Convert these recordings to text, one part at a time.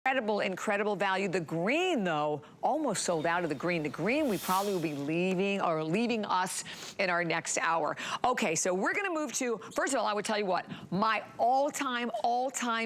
Incredible value. The green, though, almost sold out of the green. The green we probably will be leaving us in our next hour. Okay, so we're gonna move to, first of all, I would tell you what, my all-time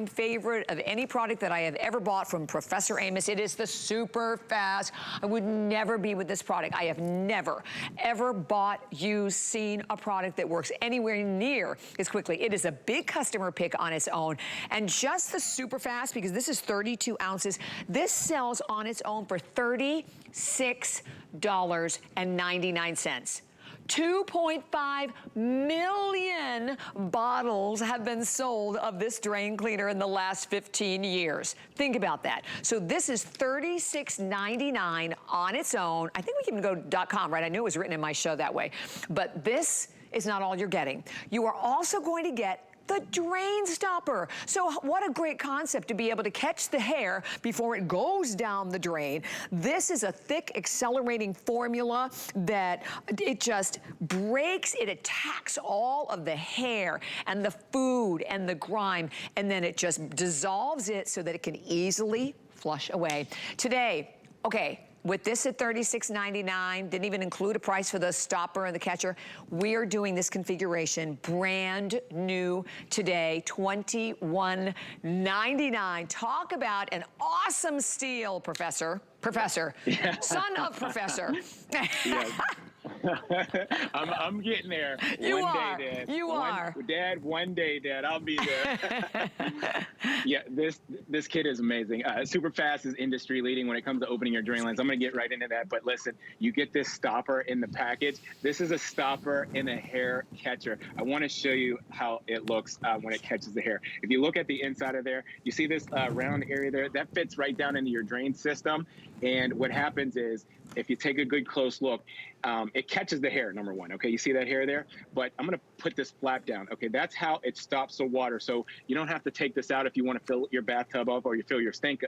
favorite of any product that I have ever bought from Professor Amos, it is the SuperFast. I would never be with this product. I have never, ever bought, used, seen a product that works anywhere near as quickly. It is a big customer pick on its own. And just the SuperFast, because this is 32 ounces. This sells on its own for $36.99. 2.5 million bottles have been sold of this drain cleaner in the last 15 years. Think about that. So this is $36.99 on its own. I think we can go .com, right? I knew it was written in my show that way. But this is not all you're getting. You are also going to get the drain stopper. So what a great concept to be able to catch the hair before it goes down the drain. This is a thick accelerating formula that it just breaks, it attacks all of the hair and the food and the grime, and then it just dissolves it so that it can easily flush away. Today, okay, with this at $36.99, didn't even include a price for the stopper and the catcher. We are doing this configuration brand new today, $21.99. Talk about an awesome steal, Professor. Yeah. Son of Professor. Yes. I'm getting there. You one are. Day, Dad. You are. Dad, one day, Dad, I'll be there. Yeah, this kid is amazing. SuperFast is industry leading when it comes to opening your drain lines. I'm going to get right into that, but listen, you get this stopper in the package. This is a stopper in a hair catcher. I want to show you how it looks when it catches the hair. If you look at the inside of there, you see this round area there? That fits right down into your drain system. And what happens is, if you take a good close look, it catches the hair, number one. Okay, you see that hair there? But I'm going to put this flap down. Okay, that's how it stops the water. So you don't have to take this out if you want to fill your bathtub up or you fill your sink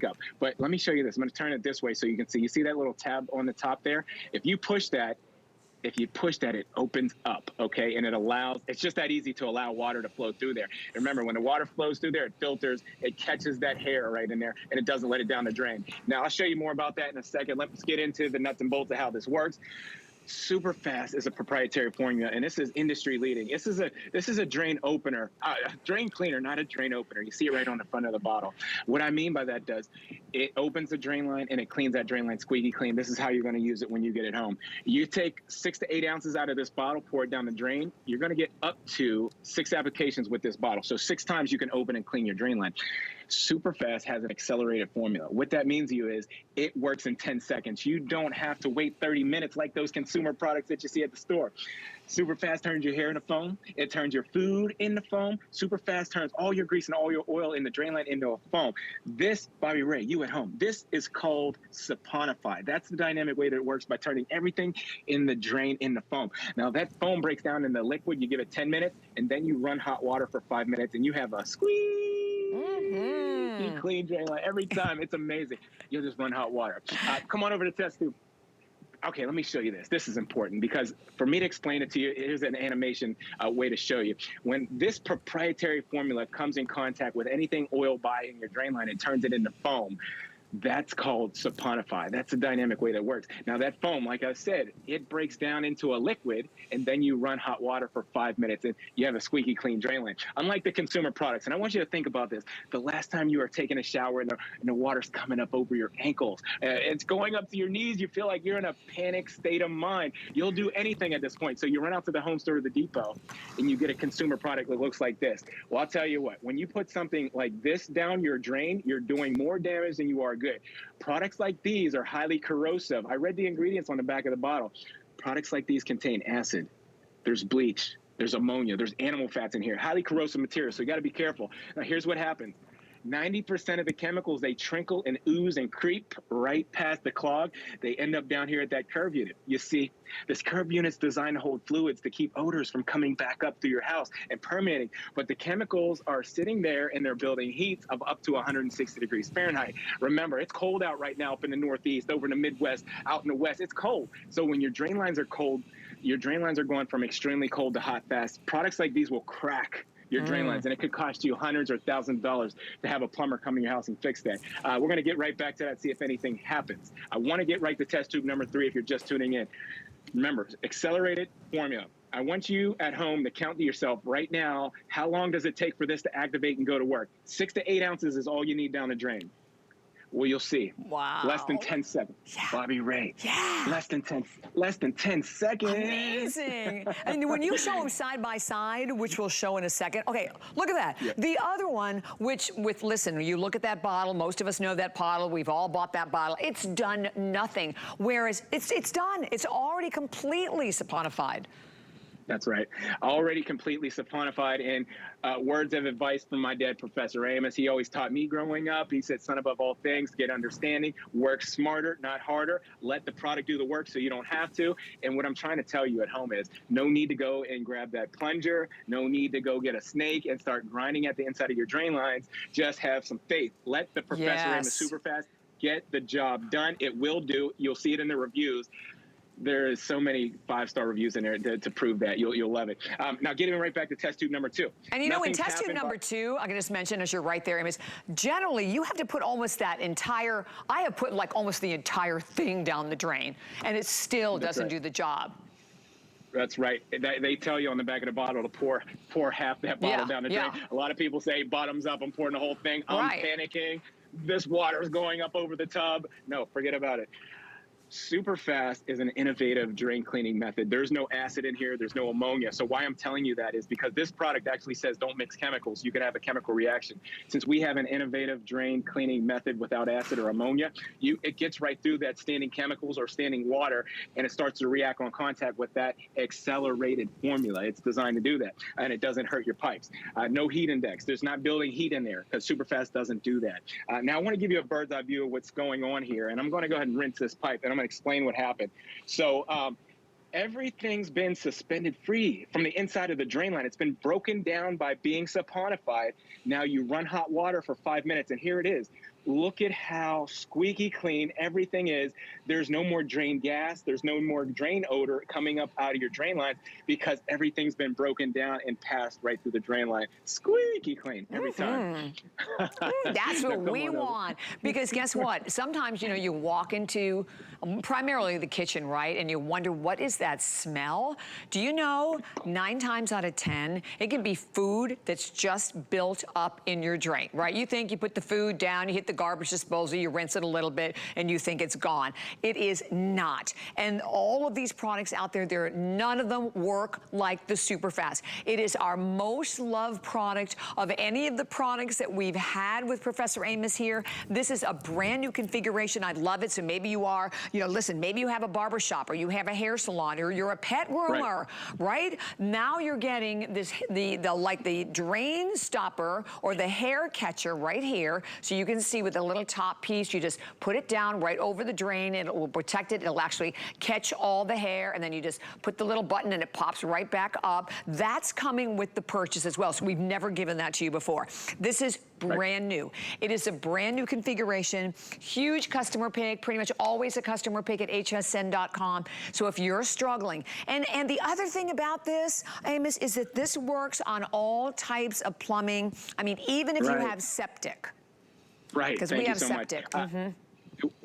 up. But let me show you this. I'm going to turn it this way so you can see. You see that little tab on the top there? If you push that, it opens up, okay? And it allows, it's just that easy to allow water to flow through there. And remember, when the water flows through there, it filters, it catches that hair right in there, and it doesn't let it down the drain. Now, I'll show you more about that in a second. Let's get into the nuts and bolts of how this works. SuperFast is a proprietary formula, and this is industry leading. This is a drain opener, drain cleaner, not a drain opener. You see it right on the front of the bottle. What I mean by that it opens the drain line and it cleans that drain line squeaky clean. This is how you're going to use it when you get it home. You take 6 to 8 ounces out of this bottle, pour it down the drain. You're going to get up to 6 applications with this bottle. So 6 times you can open and clean your drain line. SuperFast has an accelerated formula. What that means to you is it works in 10 seconds. You don't have to wait 30 minutes like those consumer products that you see at the store. SuperFast turns your hair into foam. It turns your food into foam. SuperFast turns all your grease and all your oil in the drain line into a foam. This, Bobby Ray, you at home, this is called saponify. That's the dynamic way that it works, by turning everything in the drain into foam. Now that foam breaks down into liquid. You give it 10 minutes, and then you run hot water for 5 minutes, and you have a squeaky clean drain line every time. It's amazing. You'll just run hot water. Come on over to test tube. Okay, let me show you this. This is important because for me to explain it to you, here's an animation way to show you. When this proprietary formula comes in contact with anything oil by in your drain line, it turns it into foam. That's called saponify. That's a dynamic way that works. Now that foam, like I said, it breaks down into a liquid, and then you run hot water for 5 minutes, and you have a squeaky clean drain line. Unlike the consumer products, and I want you to think about this, the last time you are taking a shower and the water's coming up over your ankles, it's going up to your knees, you feel like you're in a panic state of mind. You'll do anything at this point. So you run out to the home store or the depot, and you get a consumer product that looks like this. Well, I'll tell you what, when you put something like this down your drain, you're doing more damage than you are good. Products like these are highly corrosive. I read the ingredients on the back of the bottle. Products like these contain acid. There's bleach. There's ammonia. There's animal fats in here. Highly corrosive material, so you got to be careful. Now, here's what happens. 90% of the chemicals, they trickle and ooze and creep right past the clog. They end up down here at that curve unit. You see, this curve unit's designed to hold fluids to keep odors from coming back up through your house and permeating. But the chemicals are sitting there and they're building heats of up to 160 degrees Fahrenheit. Remember, it's cold out right now up in the Northeast, over in the Midwest, out in the West. It's cold. So when your drain lines are cold, your drain lines are going from extremely cold to hot fast. Products like these will crack your drain lines, and it could cost you hundreds or thousands of dollars to have a plumber come in your house and fix that. We're going to get right back to that, see if anything happens. I want to get right to test tube number 3 if you're just tuning in. Remember, accelerated formula. I want you at home to count to yourself right now, how long does it take for this to activate and go to work? 6 to 8 ounces is all you need down the drain. Well, you'll see. Wow. Less than 10 seconds. Yeah. Bobby Ray. Yeah. Less than 10 seconds. Amazing. And when you show them side by side, which we'll show in a second. Okay, look at that. Yeah. The other one, listen, you look at that bottle, most of us know that bottle, we've all bought that bottle. It's done nothing. Whereas it's done. It's already completely saponified. That's right. Already completely saponified. And words of advice from my dad, Professor Amos. He always taught me growing up. He said, son, above all things, get understanding, work smarter, not harder. Let the product do the work so you don't have to. And what I'm trying to tell you at home is no need to go and grab that plunger. No need to go get a snake and start grinding at the inside of your drain lines. Just have some faith. Let the Professor Amos SuperFast get the job done. It will do. You'll see it in the reviews. There is so many 5-star reviews in there to prove that. You'll love it. Now, getting right back to test tube number 2. And you know, in test tube number 2, I can just mention, as you're right there, Amos, generally you have to put almost that entire, I have put like almost the entire thing down the drain, and it still doesn't do the job. That's right. They tell you on the back of the bottle to pour half that bottle down the drain. A lot of people say bottoms up, I'm pouring the whole thing. I'm panicking. This water is going up over the tub. No, forget about it. SuperFast is an innovative drain cleaning method. There's no acid in here. There's no ammonia. So why I'm telling you that is because this product actually says don't mix chemicals. You could have a chemical reaction. Since we have an innovative drain cleaning method without acid or ammonia, it gets right through that standing chemicals or standing water, and it starts to react on contact with that accelerated formula. It's designed to do that, and it doesn't hurt your pipes. No heat index. There's not building heat in there because SuperFast doesn't do that. Now I want to give you a bird's eye view of what's going on here, and I'm going to go ahead and rinse this pipe, and I'm going to explain what happened. So everything's been suspended free from the inside of the drain line. It's been broken down by being saponified. Now you run hot water for 5 minutes, and here it is. Look at how squeaky clean everything is. There's no more drain gas. There's no more drain odor coming up out of your drain lines because everything's been broken down and passed right through the drain line. Squeaky clean every time. That's what we want. Because guess what? Sometimes, you know, you walk into primarily the kitchen, right? And you wonder, what is that smell? Do you know 9 times out of 10, it can be food that's just built up in your drain, right? You think you put the food down, you hit the garbage disposal, you rinse it a little bit, and you think it's gone. It is not. And all of these products out there, none of them work like the SuperFast. It is our most loved product of any of the products that we've had with Professor Amos here. This is a brand new configuration. I love it. So maybe you are, you know, listen, maybe you have a barber shop or you have a hair salon or you're a pet groomer, right? Now you're getting this, like the drain stopper or the hair catcher right here. So you can see with a little top piece, you just put it down right over the drain and it will protect it. It'll actually catch all the hair, and then you just put the little button and it pops right back up. That's coming with the purchase as well. So we've never given that to you before. This is brand new. It is a brand new configuration, huge customer pick, pretty much always a customer pick at hsn.com. So if you're struggling, and the other thing about this, Amos, is that this works on all types of plumbing. I mean, even if you have septic. Right, because we have septic.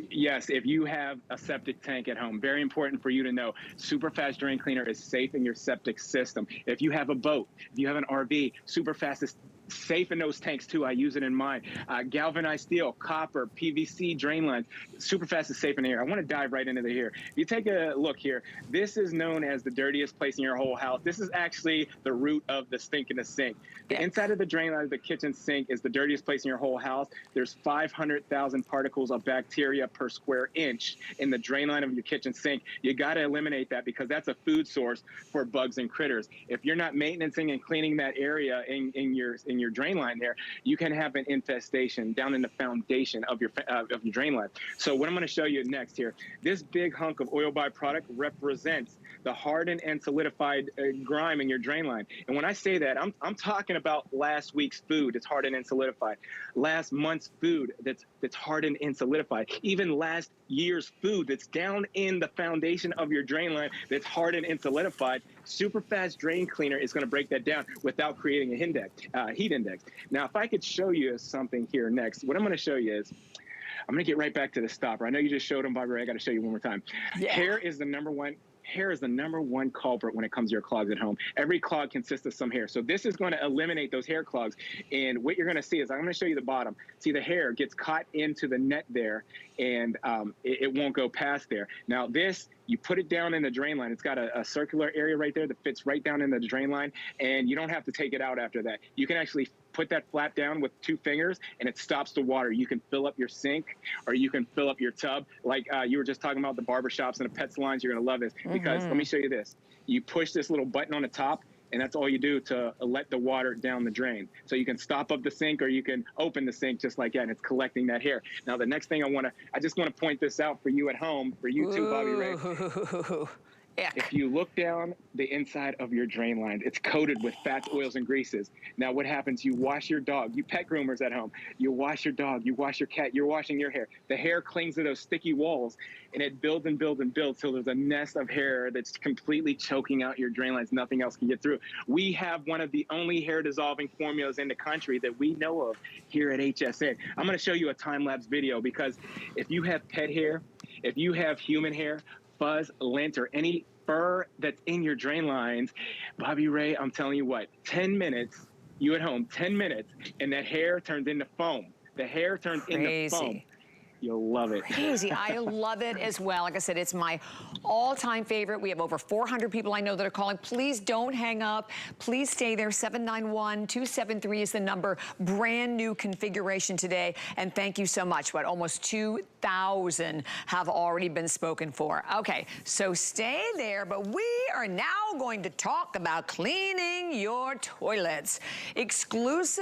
Yes, if you have a septic tank at home, very important for you to know, SuperFast Drain Cleaner is safe in your septic system. If you have a boat, if you have an RV, SuperFast is safe in those tanks too. I use it in mine. Galvanized steel, copper, PVC drain lines. SuperFast is safe in here. I want to dive right into here. If you take a look here, this is known as the dirtiest place in your whole house. This is actually the root of the stink in the sink. The inside of the drain line of the kitchen sink is the dirtiest place in your whole house. There's 500,000 particles of bacteria per square inch in the drain line of your kitchen sink. You got to eliminate that because that's a food source for bugs and critters. If you're not maintaining and cleaning that area in your drain line there, you can have an infestation down in the foundation of your drain line. So what I'm going to show you next here, this big hunk of oil byproduct represents the hardened and solidified grime in your drain line. And when I say that, I'm talking about last week's food that's hardened and solidified, last month's food that's hardened and solidified, even last year's food that's down in the foundation of your drain line that's hardened and solidified. SuperFast Drain Cleaner is going to break that down without creating a heat index. Now, if I could show you something here next, what I'm going to show you is, I'm going to get right back to the stopper. I know you just showed them, Barbara. I got to show you one more time. Yeah. Hair is the number one culprit when it comes to your clogs at home. Every clog consists of some hair. So this is going to eliminate those hair clogs. And what you're going to see is, I'm going to show you the bottom. See, the hair gets caught into the net there, and it won't go past there. Now this, you put it down in the drain line. It's got a circular area right there that fits right down in the drain line, and you don't have to take it out after that. You can actually put that flap down with 2 fingers, and it stops the water. You can fill up your sink, or you can fill up your tub. Like you were just talking about the barber shops and the pet salons. You're going to love this, because let me show you this. You push this little button on the top, and that's all you do to let the water down the drain. So you can stop up the sink, or you can open the sink just like that, and it's collecting that hair. Now, the next thing I just want to point this out for you at home, for you too, Bobby Ray. If you look down the inside of your drain line, it's coated with fats, oils, and greases. Now, what happens? You wash your dog. You pet groomers at home. You wash your dog. You wash your cat. You're washing your hair. The hair clings to those sticky walls, and it builds and builds and builds till there's a nest of hair that's completely choking out your drain lines. Nothing else can get through. We have one of the only hair-dissolving formulas in the country that we know of here at HSN. I'm going to show you a time-lapse video, because if you have pet hair, if you have human hair, fuzz, lint, or any fur that's in your drain lines, Bobby Ray, I'm telling you what, 10 minutes, you at home, 10 minutes, and that hair turns into foam. The hair turns into foam. You'll love it. Crazy. I love it as well. Like I said, it's my all-time favorite. We have over 400 people I know that are calling. Please don't hang up. Please stay there. 791-273 is the number. Brand new configuration today. And thank you so much. What, almost 2,000 have already been spoken for. Okay, so stay there. But we are now going to talk about cleaning your toilets. Exclusive